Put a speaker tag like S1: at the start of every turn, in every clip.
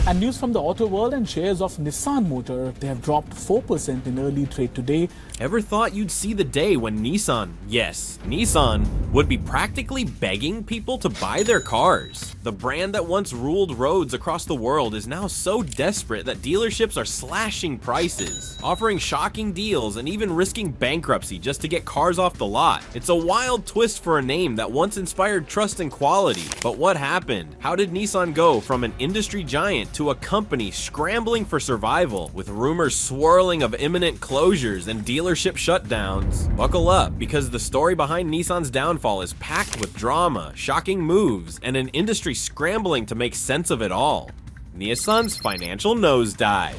S1: And news from the auto world, and shares of Nissan Motor, they have dropped 4% in early trade today.
S2: Ever thought you'd see the day when Nissan, yes, Nissan, would be practically begging people to buy their cars? The brand that once ruled roads across the world is now so desperate that dealerships are slashing prices, offering shocking deals, and even risking bankruptcy just to get cars off the lot. It's a wild twist for a name that once inspired trust and quality. But what happened? How did Nissan go from an industry giant to a company scrambling for survival, with rumors swirling of imminent closures and dealership shutdowns? Buckle up, because the story behind Nissan's downfall is packed with drama, shocking moves, and an industry scrambling to make sense of it all. Nissan's financial nosedive.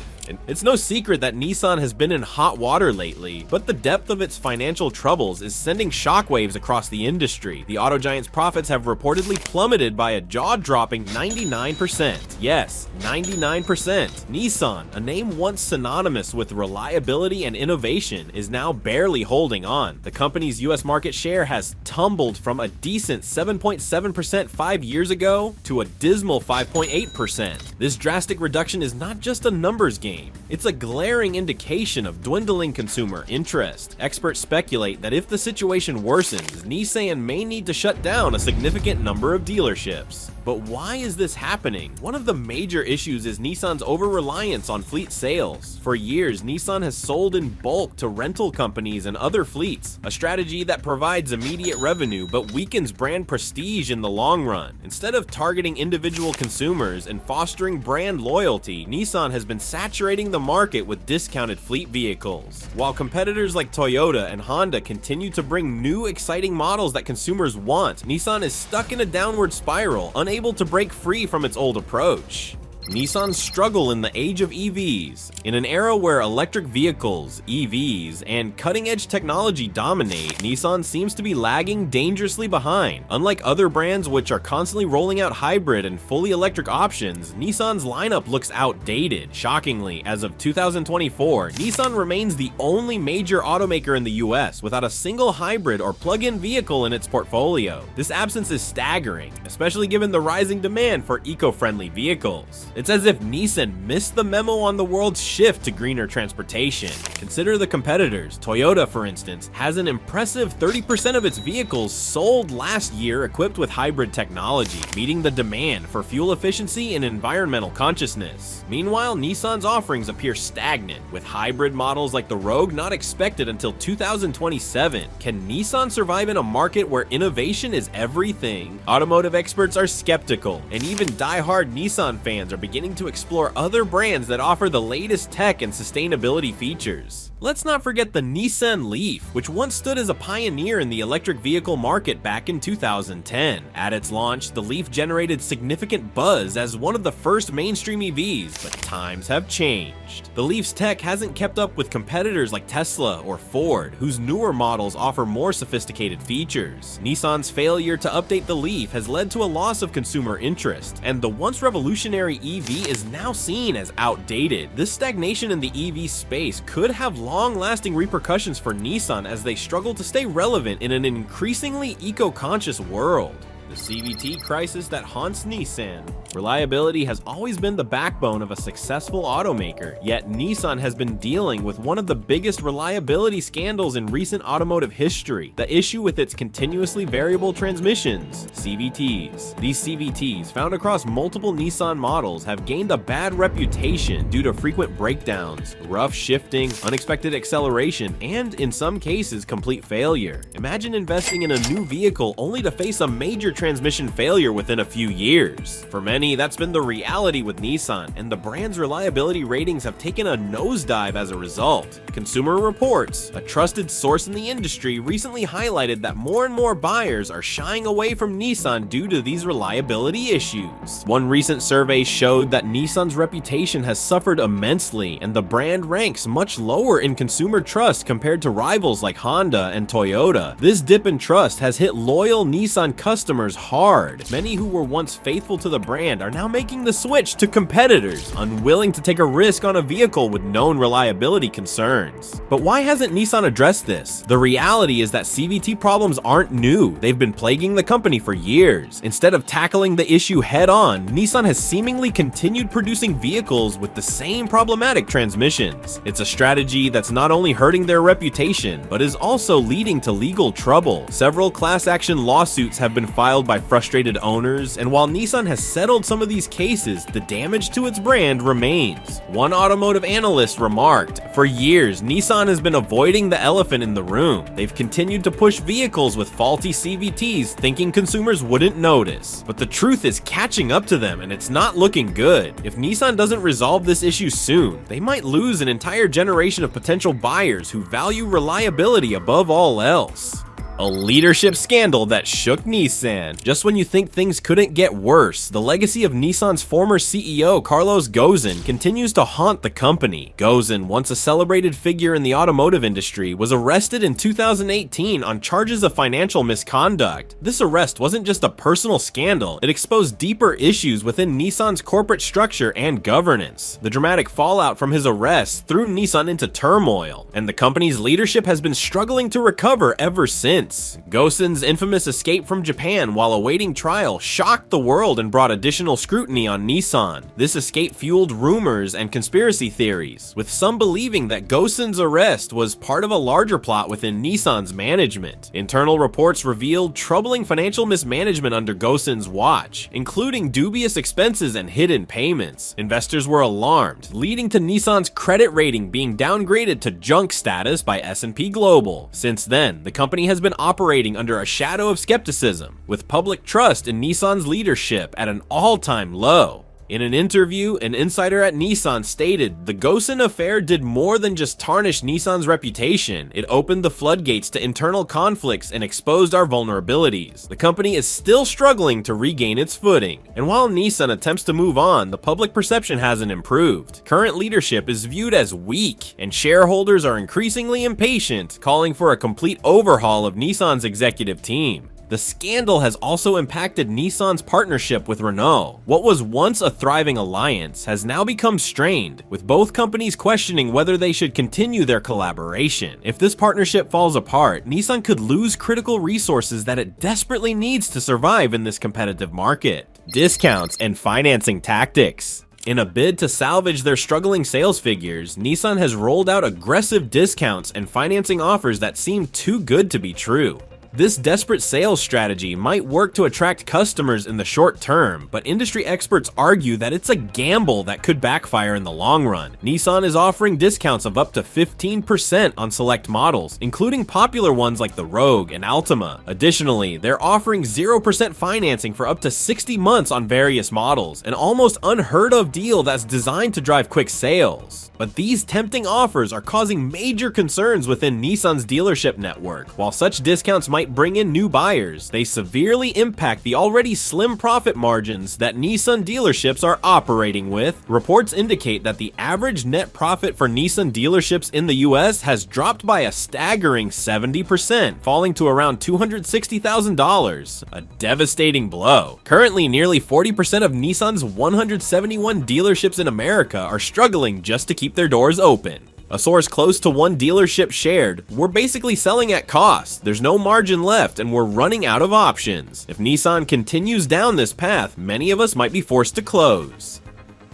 S2: It's no secret that Nissan has been in hot water lately, but the depth of its financial troubles is sending shockwaves across the industry. The auto giant's profits have reportedly plummeted by a jaw-dropping 99%. Yes, 99%. Nissan, a name once synonymous with reliability and innovation, is now barely holding on. The company's US market share has tumbled from a decent 7.7% 5 years ago to a dismal 5.8%. This drastic reduction is not just a numbers game. It's a glaring indication of dwindling consumer interest. Experts speculate that if the situation worsens, Nissan may need to shut down a significant number of dealerships. But why is this happening? One of the major issues is Nissan's over-reliance on fleet sales. For years, Nissan has sold in bulk to rental companies and other fleets, a strategy that provides immediate revenue but weakens brand prestige in the long run. Instead of targeting individual consumers and fostering brand loyalty, Nissan has been saturating the market with discounted fleet vehicles. While competitors like Toyota and Honda continue to bring new, exciting models that consumers want, Nissan is stuck in a downward spiral, unable to break free from its old approach. Nissan's struggle in the age of EVs. In an era where electric vehicles, EVs, and cutting-edge technology dominate, Nissan seems to be lagging dangerously behind. Unlike other brands which are constantly rolling out hybrid and fully electric options, Nissan's lineup looks outdated. Shockingly, as of 2024, Nissan remains the only major automaker in the US without a single hybrid or plug-in vehicle in its portfolio. This absence is staggering, especially given the rising demand for eco-friendly vehicles. It's as if Nissan missed the memo on the world's shift to greener transportation. Consider the competitors. Toyota, for instance, has an impressive 30% of its vehicles sold last year equipped with hybrid technology, meeting the demand for fuel efficiency and environmental consciousness. Meanwhile, Nissan's offerings appear stagnant, with hybrid models like the Rogue not expected until 2027. Can Nissan survive in a market where innovation is everything? Automotive experts are skeptical, and even die-hard Nissan fans are beginning to explore other brands that offer the latest tech and sustainability features. Let's not forget the Nissan Leaf, which once stood as a pioneer in the electric vehicle market back in 2010. At its launch, the Leaf generated significant buzz as one of the first mainstream EVs, but times have changed. The Leaf's tech hasn't kept up with competitors like Tesla or Ford, whose newer models offer more sophisticated features. Nissan's failure to update the Leaf has led to a loss of consumer interest, and the once revolutionary EV is now seen as outdated. This stagnation in the EV space could have long-lasting repercussions for Nissan as they struggle to stay relevant in an increasingly eco-conscious world. The CVT crisis that haunts Nissan. Reliability has always been the backbone of a successful automaker, yet Nissan has been dealing with one of the biggest reliability scandals in recent automotive history, the issue with its continuously variable transmissions, CVTs. These CVTs, found across multiple Nissan models, have gained a bad reputation due to frequent breakdowns, rough shifting, unexpected acceleration, and in some cases, complete failure. Imagine investing in a new vehicle only to face a major transmission failure within a few years. For many, that's been the reality with Nissan, and the brand's reliability ratings have taken a nosedive as a result. Consumer Reports, a trusted source in the industry, recently highlighted that more and more buyers are shying away from Nissan due to these reliability issues. One recent survey showed that Nissan's reputation has suffered immensely, and the brand ranks much lower in consumer trust compared to rivals like Honda and Toyota. This dip in trust has hit loyal Nissan customers customers hard. Many who were once faithful to the brand are now making the switch to competitors, unwilling to take a risk on a vehicle with known reliability concerns. But why hasn't Nissan addressed this? The reality is that CVT problems aren't new. They've been plaguing the company for years. Instead of tackling the issue head-on, Nissan has seemingly continued producing vehicles with the same problematic transmissions. It's a strategy that's not only hurting their reputation, but is also leading to legal trouble. Several class action lawsuits have been filed by frustrated owners, and while Nissan has settled some of these cases, the damage to its brand remains. One automotive analyst remarked, "For years, Nissan has been avoiding the elephant in the room. They've continued to push vehicles with faulty CVTs, thinking consumers wouldn't notice. But the truth is catching up to them, and it's not looking good. If Nissan doesn't resolve this issue soon, they might lose an entire generation of potential buyers who value reliability above all else." A leadership scandal that shook Nissan. Just when you think things couldn't get worse, the legacy of Nissan's former CEO Carlos Ghosn continues to haunt the company. Ghosn, once a celebrated figure in the automotive industry, was arrested in 2018 on charges of financial misconduct. This arrest wasn't just a personal scandal, it exposed deeper issues within Nissan's corporate structure and governance. The dramatic fallout from his arrest threw Nissan into turmoil, and the company's leadership has been struggling to recover ever since. Ghosn's infamous escape from Japan while awaiting trial shocked the world and brought additional scrutiny on Nissan. This escape fueled rumors and conspiracy theories, with some believing that Ghosn's arrest was part of a larger plot within Nissan's management. Internal reports revealed troubling financial mismanagement under Ghosn's watch, including dubious expenses and hidden payments. Investors were alarmed, leading to Nissan's credit rating being downgraded to junk status by S&P Global. Since then, the company has been operating under a shadow of skepticism, with public trust in Nissan's leadership at an all-time low. In an interview, an insider at Nissan stated, "The Ghosn affair did more than just tarnish Nissan's reputation. It opened the floodgates to internal conflicts and exposed our vulnerabilities. The company is still struggling to regain its footing." And while Nissan attempts to move on, the public perception hasn't improved. Current leadership is viewed as weak, and shareholders are increasingly impatient, calling for a complete overhaul of Nissan's executive team. The scandal has also impacted Nissan's partnership with Renault. What was once a thriving alliance has now become strained, with both companies questioning whether they should continue their collaboration. If this partnership falls apart, Nissan could lose critical resources that it desperately needs to survive in this competitive market. Discounts and financing tactics. In a bid to salvage their struggling sales figures, Nissan has rolled out aggressive discounts and financing offers that seem too good to be true. This desperate sales strategy might work to attract customers in the short term, but industry experts argue that it's a gamble that could backfire in the long run. Nissan is offering discounts of up to 15% on select models, including popular ones like the Rogue and Altima. Additionally, they're offering 0% financing for up to 60 months on various models, an almost unheard of deal that's designed to drive quick sales. But these tempting offers are causing major concerns within Nissan's dealership network. While such discounts might bring in new buyers, they severely impact the already slim profit margins that Nissan dealerships are operating with. Reports indicate that the average net profit for Nissan dealerships in the US has dropped by a staggering 70%, falling to around $260,000, a devastating blow. Currently, nearly 40% of Nissan's 171 dealerships in America are struggling just to keep their doors open. A source close to one dealership shared, "We're basically selling at cost. There's no margin left and we're running out of options. If Nissan continues down this path, many of us might be forced to close."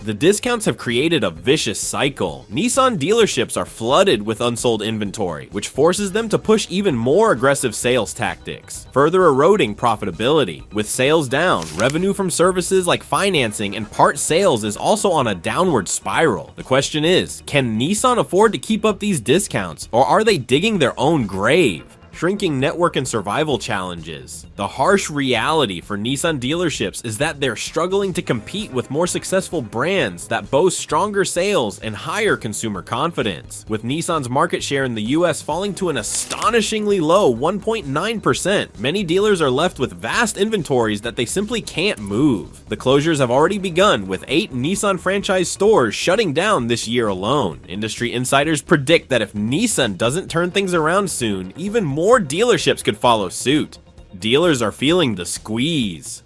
S2: The discounts have created a vicious cycle. Nissan dealerships are flooded with unsold inventory, which forces them to push even more aggressive sales tactics, further eroding profitability. With sales down, revenue from services like financing and part sales is also on a downward spiral. The question is, can Nissan afford to keep up these discounts, or are they digging their own grave? Shrinking network and survival challenges. The harsh reality for Nissan dealerships is that they're struggling to compete with more successful brands that boast stronger sales and higher consumer confidence. With Nissan's market share in the US falling to an astonishingly low 1.9%, many dealers are left with vast inventories that they simply can't move. The closures have already begun, with 8 Nissan franchise stores shutting down this year alone. Industry insiders predict that if Nissan doesn't turn things around soon, even more dealerships could follow suit. dealers are feeling the squeeze.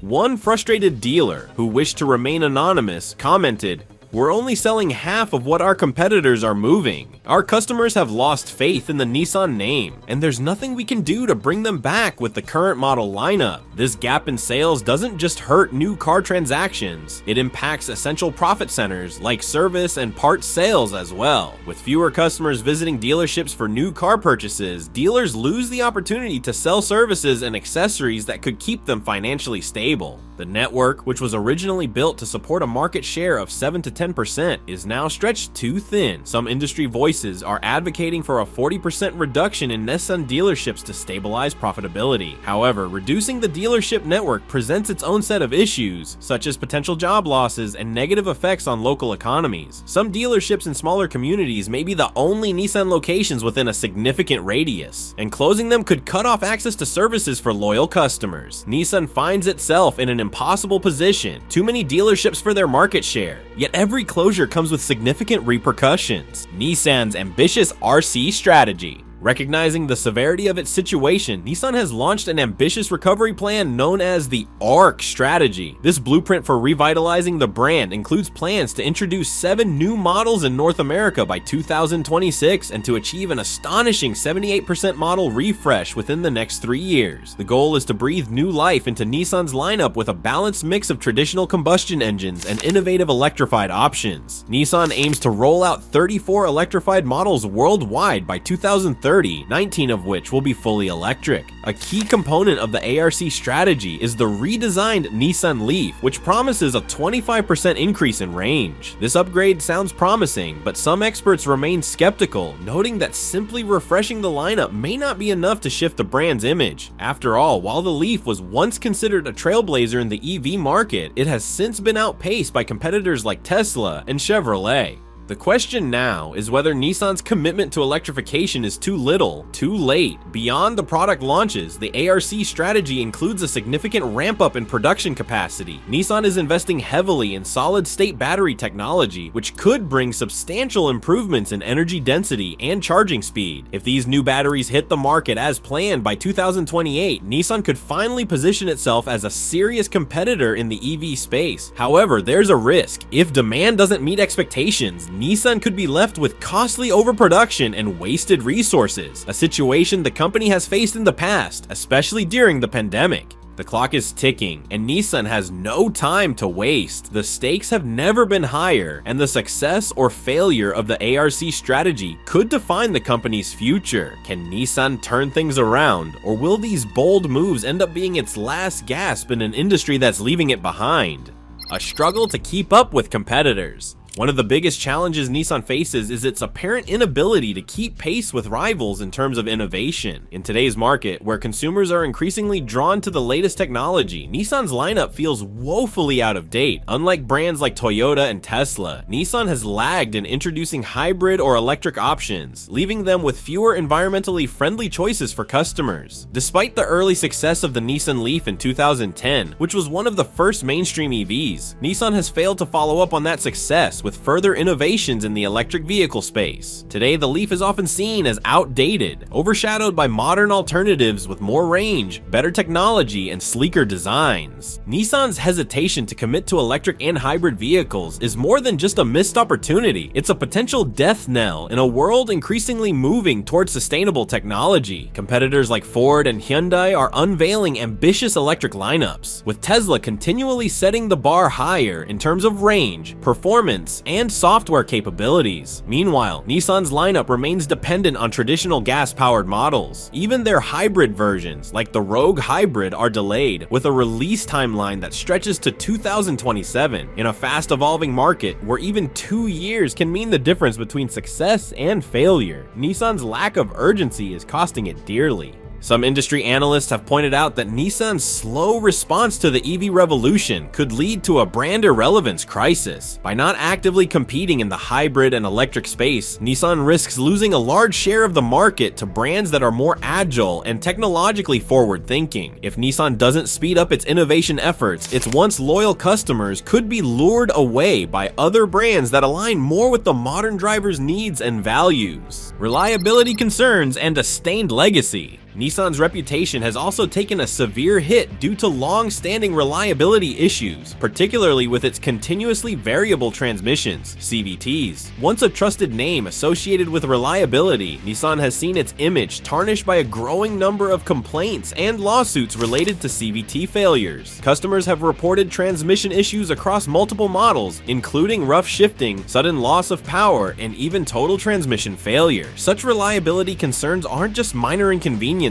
S2: One frustrated dealer, who wished to remain anonymous, commented, "We're only selling half of what our competitors are moving. Our customers have lost faith in the Nissan name, and there's nothing we can do to bring them back with the current model lineup. This gap in sales doesn't just hurt new car transactions, it impacts essential profit centers like service and parts sales as well. With fewer customers visiting dealerships for new car purchases, dealers lose the opportunity to sell services and accessories that could keep them financially stable. The network, which was originally built to support a market share of 7 to 10%, is now stretched too thin. Some industry voices are advocating for a 40% reduction in Nissan dealerships to stabilize profitability. However, reducing the dealership network presents its own set of issues, such as potential job losses and negative effects on local economies. Some dealerships in smaller communities may be the only Nissan locations within a significant radius, and closing them could cut off access to services for loyal customers. Nissan finds itself in an impossible position, too many dealerships for their market share, yet every closure comes with significant repercussions. Nissan's ambitious RC strategy. Recognizing the severity of its situation, Nissan has launched an ambitious recovery plan known as the ARC strategy. This blueprint for revitalizing the brand includes plans to introduce 7 new models in North America by 2026 and to achieve an astonishing 78% model refresh within the next 3 years. The goal is to breathe new life into Nissan's lineup with a balanced mix of traditional combustion engines and innovative electrified options. Nissan aims to roll out 34 electrified models worldwide by 2030, 19 of which will be fully electric. A key component of the ARC strategy is the redesigned Nissan Leaf, which promises a 25% increase in range. This upgrade sounds promising, but some experts remain skeptical, noting that simply refreshing the lineup may not be enough to shift the brand's image. After all, while the Leaf was once considered a trailblazer in the EV market, it has since been outpaced by competitors like Tesla and Chevrolet. The question now is whether Nissan's commitment to electrification is too little, too late. Beyond the product launches, the ARC strategy includes a significant ramp-up in production capacity. Nissan is investing heavily in solid-state battery technology, which could bring substantial improvements in energy density and charging speed. If these new batteries hit the market as planned by 2028, Nissan could finally position itself as a serious competitor in the EV space. However, there's a risk. If demand doesn't meet expectations, Nissan could be left with costly overproduction and wasted resources, a situation the company has faced in the past, especially during the pandemic. The clock is ticking, and Nissan has no time to waste. The stakes have never been higher, and the success or failure of the ARC strategy could define the company's future. Can Nissan turn things around, or will these bold moves end up being its last gasp in an industry that's leaving it behind? A struggle to keep up with competitors. One of the biggest challenges Nissan faces is its apparent inability to keep pace with rivals in terms of innovation. In today's market, where consumers are increasingly drawn to the latest technology, Nissan's lineup feels woefully out of date. Unlike brands like Toyota and Tesla, Nissan has lagged in introducing hybrid or electric options, leaving them with fewer environmentally friendly choices for customers. Despite the early success of the Nissan Leaf in 2010, which was one of the first mainstream EVs, Nissan has failed to follow up on that success with further innovations in the electric vehicle space. Today, the Leaf is often seen as outdated, overshadowed by modern alternatives with more range, better technology, and sleeker designs. Nissan's hesitation to commit to electric and hybrid vehicles is more than just a missed opportunity. It's a potential death knell in a world increasingly moving towards sustainable technology. Competitors like Ford and Hyundai are unveiling ambitious electric lineups, with Tesla continually setting the bar higher in terms of range, performance, and software capabilities. Meanwhile, Nissan's lineup remains dependent on traditional gas-powered models. Even their hybrid versions, like the Rogue Hybrid, are delayed, with a release timeline that stretches to 2027. In a fast-evolving market where even 2 years can mean the difference between success and failure, Nissan's lack of urgency is costing it dearly. Some industry analysts have pointed out that Nissan's slow response to the EV revolution could lead to a brand irrelevance crisis. By not actively competing in the hybrid and electric space, Nissan risks losing a large share of the market to brands that are more agile and technologically forward-thinking. If Nissan doesn't speed up its innovation efforts, its once loyal customers could be lured away by other brands that align more with the modern driver's needs and values. Reliability concerns and a stained legacy. Nissan's reputation has also taken a severe hit due to long-standing reliability issues, particularly with its continuously variable transmissions, CVTs. Once a trusted name associated with reliability, Nissan has seen its image tarnished by a growing number of complaints and lawsuits related to CVT failures. Customers have reported transmission issues across multiple models, including rough shifting, sudden loss of power, and even total transmission failure. Such reliability concerns aren't just minor inconveniences.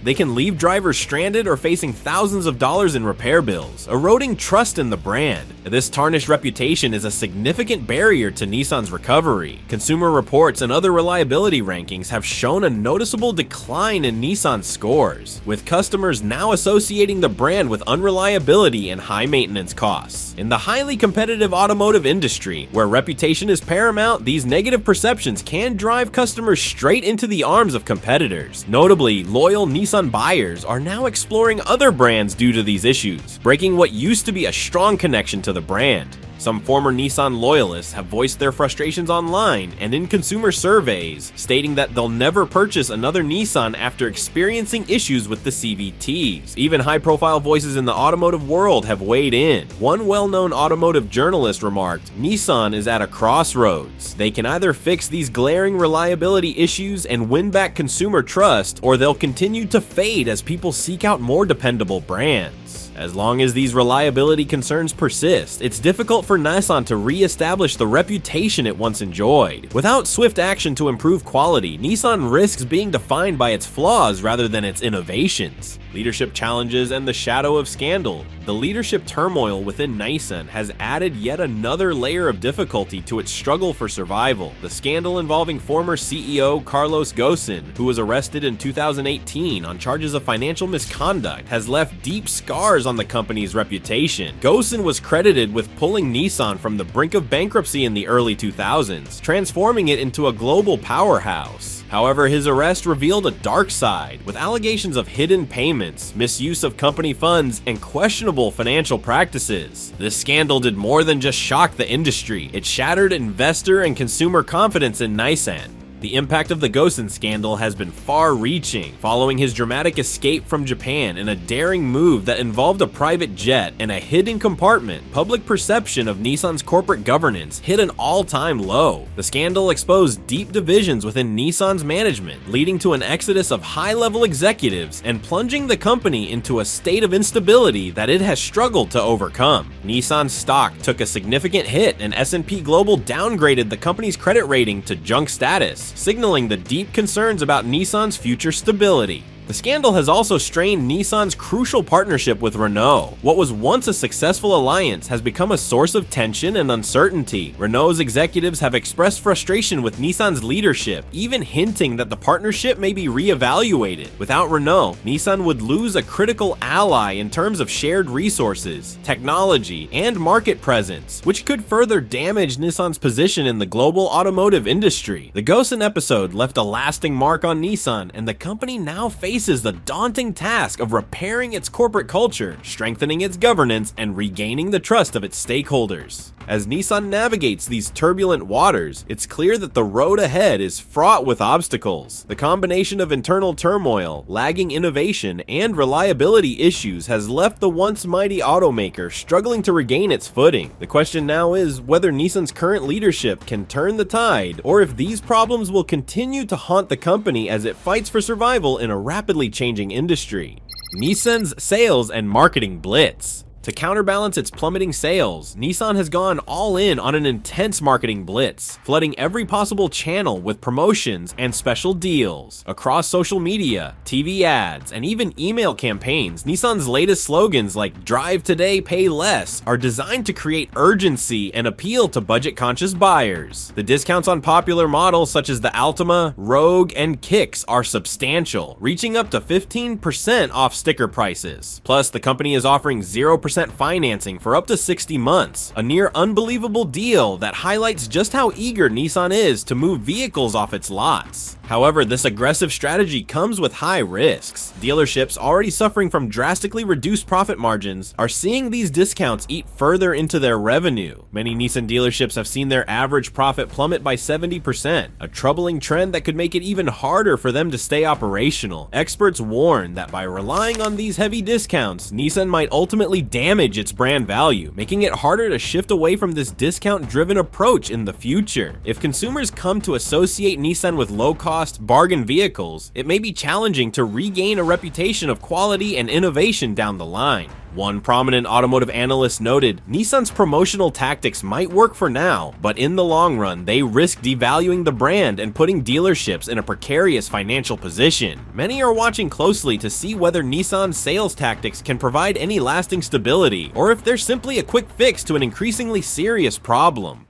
S2: They can leave drivers stranded or facing thousands of dollars in repair bills, eroding trust in the brand. This tarnished reputation is a significant barrier to Nissan's recovery. Consumer Reports and other reliability rankings have shown a noticeable decline in Nissan scores, with customers now associating the brand with unreliability and high maintenance costs. In the highly competitive automotive industry, where reputation is paramount, these negative perceptions can drive customers straight into the arms of competitors. Notably, loyal Nissan buyers are now exploring other brands due to these issues, breaking what used to be a strong connection to the brand. Some former Nissan loyalists have voiced their frustrations online and in consumer surveys, stating that they'll never purchase another Nissan after experiencing issues with the CVTs. Even high-profile voices in the automotive world have weighed in. One well-known automotive journalist remarked, "Nissan is at a crossroads. They can either fix these glaring reliability issues and win back consumer trust, or they'll continue to fade as people seek out more dependable brands." As long as these reliability concerns persist, it's difficult for Nissan to re-establish the reputation it once enjoyed. Without swift action to improve quality, Nissan risks being defined by its flaws rather than its innovations. Leadership challenges and the shadow of scandal. The leadership turmoil within Nissan has added yet another layer of difficulty to its struggle for survival. The scandal involving former CEO Carlos Ghosn, who was arrested in 2018 on charges of financial misconduct, has left deep scars on the company's reputation. Ghosn was credited with pulling Nissan from the brink of bankruptcy in the early 2000s, transforming it into a global powerhouse. However, his arrest revealed a dark side, with allegations of hidden payments, misuse of company funds, and questionable financial practices. This scandal did more than just shock the industry. It shattered investor and consumer confidence in Nissan. The impact of the Ghosn scandal has been far-reaching, following his dramatic escape from Japan in a daring move that involved a private jet and a hidden compartment. Public perception of Nissan's corporate governance hit an all-time low. The scandal exposed deep divisions within Nissan's management, leading to an exodus of high-level executives and plunging the company into a state of instability that it has struggled to overcome. Nissan's stock took a significant hit, and S&P Global downgraded the company's credit rating to junk status, signaling the deep concerns about Nissan's future stability. The scandal has also strained Nissan's crucial partnership with Renault. What was once a successful alliance has become a source of tension and uncertainty. Renault's executives have expressed frustration with Nissan's leadership, even hinting that the partnership may be reevaluated. Without Renault, Nissan would lose a critical ally in terms of shared resources, technology, and market presence, which could further damage Nissan's position in the global automotive industry. The Ghosn episode left a lasting mark on Nissan, and the company now faces the daunting task of repairing its corporate culture, strengthening its governance, and regaining the trust of its stakeholders. As Nissan navigates these turbulent waters, it's clear that the road ahead is fraught with obstacles. The combination of internal turmoil, lagging innovation, and reliability issues has left the once mighty automaker struggling to regain its footing. The question now is whether Nissan's current leadership can turn the tide, or if these problems will continue to haunt the company as it fights for survival in a rapidly changing industry. Nissan's sales and marketing blitz. To counterbalance its plummeting sales, Nissan has gone all in on an intense marketing blitz, flooding every possible channel with promotions and special deals. Across social media, TV ads, and even email campaigns, Nissan's latest slogans like "Drive Today, Pay Less" are designed to create urgency and appeal to budget-conscious buyers. The discounts on popular models such as the Altima, Rogue, and Kicks are substantial, reaching up to 15% off sticker prices. Plus, the company is offering 0% financing for up to 60 months, a near unbelievable deal that highlights just how eager Nissan is to move vehicles off its lots. However, this aggressive strategy comes with high risks. Dealerships already suffering from drastically reduced profit margins are seeing these discounts eat further into their revenue. Many Nissan dealerships have seen their average profit plummet by 70%, a troubling trend that could make it even harder for them to stay operational. Experts warn that by relying on these heavy discounts, Nissan might ultimately damage its brand value, making it harder to shift away from this discount-driven approach in the future. If consumers come to associate Nissan with low-cost, bargain vehicles, it may be challenging to regain a reputation of quality and innovation down the line. One prominent automotive analyst noted, Nissan's promotional tactics might work for now, but in the long run, they risk devaluing the brand and putting dealerships in a precarious financial position. Many are watching closely to see whether Nissan's sales tactics can provide any lasting stability, or if they're simply a quick fix to an increasingly serious problem.